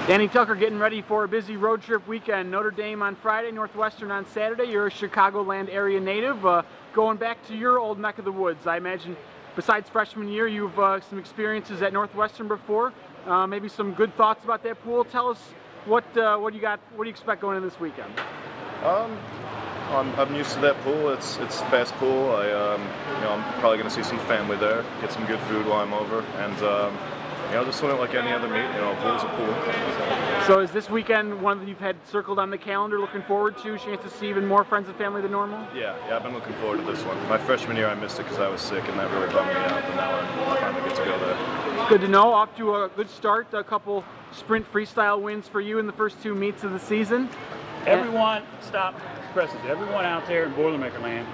Danny Tucker getting ready for a busy road trip weekend. Notre Dame on Friday, Northwestern on Saturday. You're a Chicagoland area native. Going back to your old neck of the woods, I imagine besides freshman year, you've some experiences at Northwestern before. Maybe some good thoughts about that pool. Tell us what you got. What do you expect going in this weekend? I'm used to that pool. It's a fast pool. I'm probably going to see some family there, get some good food while I'm over, and just swim it like any other meet. A pool's a pool. So is this weekend one that you've had circled on the calendar, looking forward to? Chance to see even more friends and family than normal? Yeah, I've been looking forward to this one. My freshman year I missed it because I was sick, and that really bummed me out, but now I finally get to go there. Good to know. Off to a good start. A couple sprint freestyle wins for you in the first two meets of the season. Everyone, stop, presses. Everyone out there in Boilermaker land,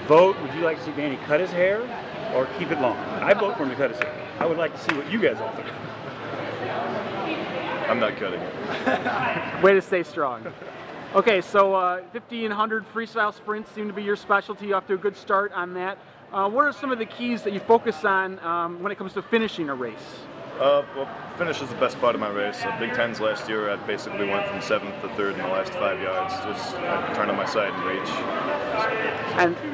vote. Would you like to see Danny cut his hair or keep it long? I vote for him to cut his hair. I would like to see what you guys all think. I'm not cutting it. Way to stay strong. Okay, so 50 and 100 freestyle sprints seem to be your specialty. Off to a good start on that. What are some of the keys that you focus on when it comes to finishing a race? Well, finish is the best part of my race. Big Tens last year, I basically went from 7th to 3rd in the last 5 yards. Just turn on my side and reach.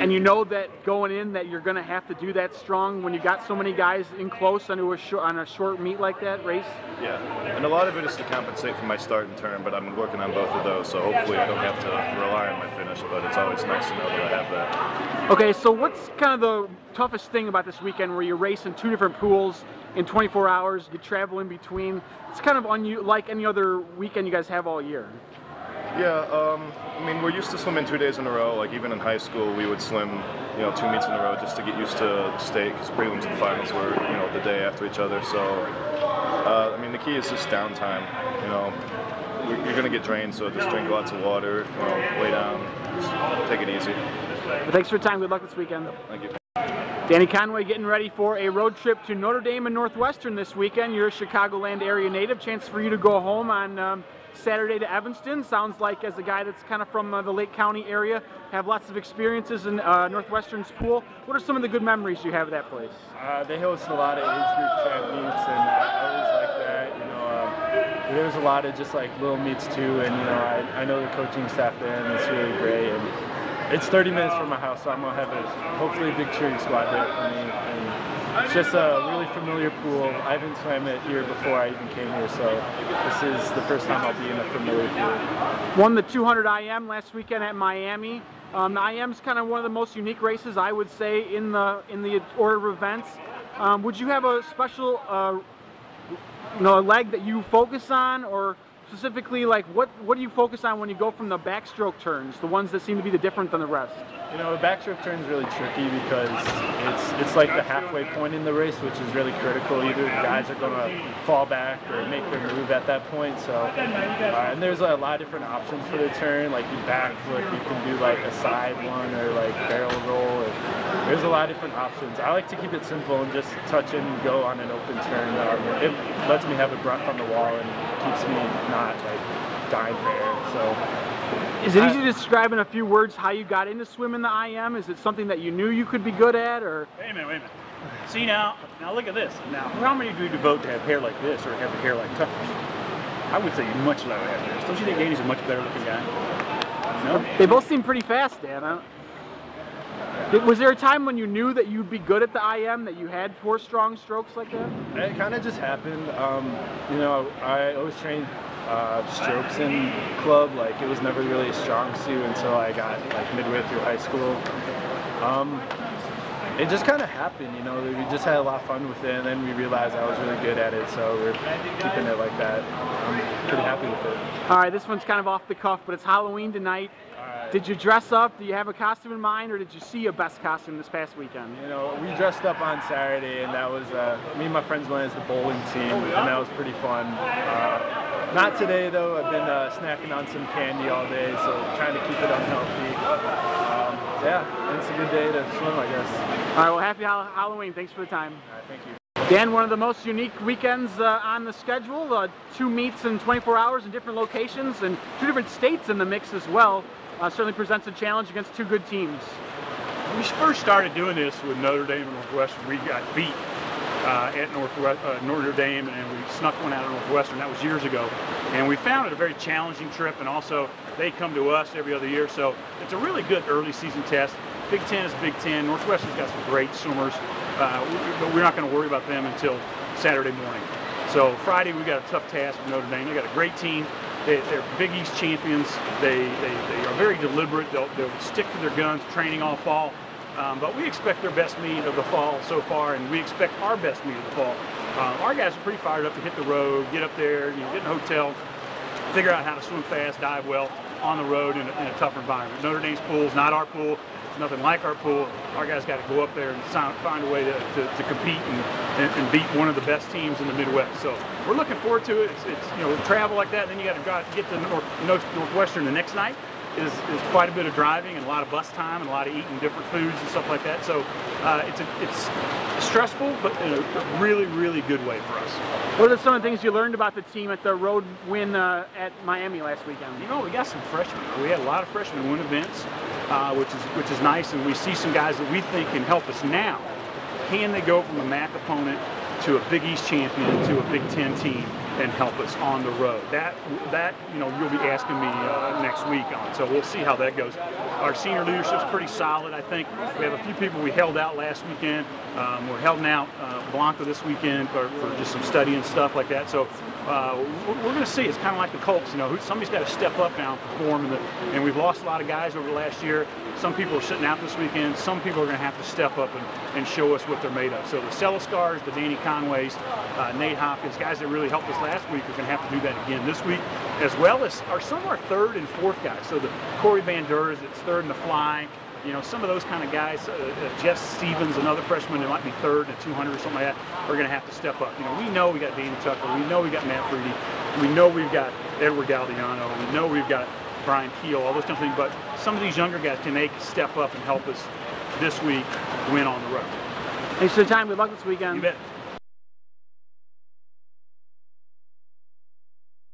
And you know that going in that you're going to have to do that strong when you got so many guys in close on a short meet like that race? Yeah, and a lot of it is to compensate for my start and turn, but I'm working on both of those, so hopefully I don't have to rely on my finish, but it's always nice to know that I have that. Okay, so what's kind of the toughest thing about this weekend where you race in two different pools in 24 hours, you travel in between? It's kind of like any other weekend you guys have all year. Yeah, I mean, we're used to swimming 2 days in a row. Like even in high school, we would swim, 2 meets in a row just to get used to state, because prelims and finals were, the day after each other. So, I mean, the key is just downtime. You're going to get drained, so just drink lots of water, lay down, just take it easy. Well, thanks for your time. Good luck this weekend. Thank you. Danny Conway getting ready for a road trip to Notre Dame and Northwestern this weekend. You're a Chicagoland area native. Chance for you to go home on Saturday to Evanston. Sounds like, as a guy that's kind of from the Lake County area, have lots of experiences in Northwestern's pool. What are some of the good memories you have of that place? They host a lot of age group track meets, and I always like that. There's a lot of just like little meets too, and I know the coaching staff there, and it's really great. And it's 30 minutes from my house, so I'm gonna have hopefully a big cheering squad there for me. And it's just a really familiar pool. I haven't swam it here before I even came here, so this is the first time I'll be in a familiar pool. Won the 200 IM last weekend at Miami. The IM is kind of one of the most unique races, I would say, in the order of events. Would you have a special leg that you focus on, or specifically, like what do you focus on when you go from the backstroke turns, the ones that seem to be the different than the rest? The backstroke turn is really tricky because it's like the halfway point in the race, which is really critical. Either the guys are going to fall back or make their move at that point. So, and there's a lot of different options for the turn. Like you back flip, you can do like a side one or like barrel roll. There's a lot of different options. I like to keep it simple and just touch and go on an open turn. It lets me have a breath on the wall and keeps me not like dying fair. So. Is it easy to describe in a few words how you got into swimming the IM? Is it something that you knew you could be good at, or? Wait a minute. See now look at this. Now, how many do you devote to have hair like this or have hair like Tucker's? I would say you'd much rather have this. Don't you think Danny's a much better looking guy? No? They both seem pretty fast, Dan. Was there a time when you knew that you'd be good at the IM, that you had 4 strong strokes like that? It kind of just happened. I always trained strokes in club. Like it was never really a strong suit until I got like midway through high school. It just kind of happened, we just had a lot of fun with it, and then we realized I was really good at it, so we're keeping it like that. I'm pretty happy with it. All right, this one's kind of off the cuff, but it's Halloween tonight. Did you dress up? Do you have a costume in mind, or did you see a best costume this past weekend? We dressed up on Saturday, and that was, me and my friends went as the bowling team, and that was pretty fun. Not today, though. I've been snacking on some candy all day, so trying to keep it unhealthy. Yeah, it's a good day to swim, I guess. All right, well, happy Halloween. Thanks for the time. All right, thank you. Dan, one of the most unique weekends on the schedule. 2 meets in 24 hours in different locations and 2 different states in the mix as well. Certainly presents a challenge against 2 good teams. When we first started doing this with Notre Dame and Northwestern, we got beat at Notre Dame, and we snuck one out at Northwestern. That was years ago, and we found it a very challenging trip, and also they come to us every other year, so it's a really good early season test. Big Ten is Big Ten. Northwestern's got some great swimmers, but we're not going to worry about them until Saturday morning. So Friday we got a tough task with Notre Dame. They got a great team. They're Big East champions. They are very deliberate. They'll stick to their guns, training all fall. But we expect their best meet of the fall so far, and we expect our best meet of the fall. Our guys are pretty fired up to hit the road, get up there, get in a hotel, figure out how to swim fast, dive well on the road in a tough environment. Notre Dame's pool is not our pool. It's nothing like our pool. Our guys got to go up there and find a way to compete and beat one of the best teams in the Midwest. So we're looking forward to it. It's travel like that, then you got to get to Northwestern the next night. Is quite a bit of driving and a lot of bus time and a lot of eating different foods and stuff like that. So it's stressful, but in a really, really good way for us. What are some of the things you learned about the team at the road win at Miami last weekend? We got some freshmen. We had a lot of freshmen win events, which is nice, and we see some guys that we think can help us now. Can they go from a MAC opponent to a Big East champion to a Big Ten team and help us on the road? That you'll be asking me next week on, so we'll see how that goes. Our senior leadership's pretty solid, I think. We have a few people we held out last weekend. We're holding out Blanca this weekend for just some study and stuff like that. So we're going to see. It's kind of like the Colts, somebody's got to step up now and perform. And we've lost a lot of guys over the last year. Some people are sitting out this weekend. Some people are going to have to step up and show us what they're made of. So the Celiscars, the Danny Conways, Nate Hopkins, guys that really helped us last week are going to have to do that again this week, as well as some of our third and fourth guys. So the Corey Van Durs, that's third in the fly. Some of those kind of guys, Jeff Stevens, another freshman that might be third at 200 or something like that, are going to have to step up. We know we got Danny Tucker, we know we got Matt Fruity, we know we've got Edward Galdiano, we know we've got Brian Keel, all those kind of things, but some of these younger guys, can they step up and help us this week win on the road? Thanks for the time. Good luck this weekend. You bet.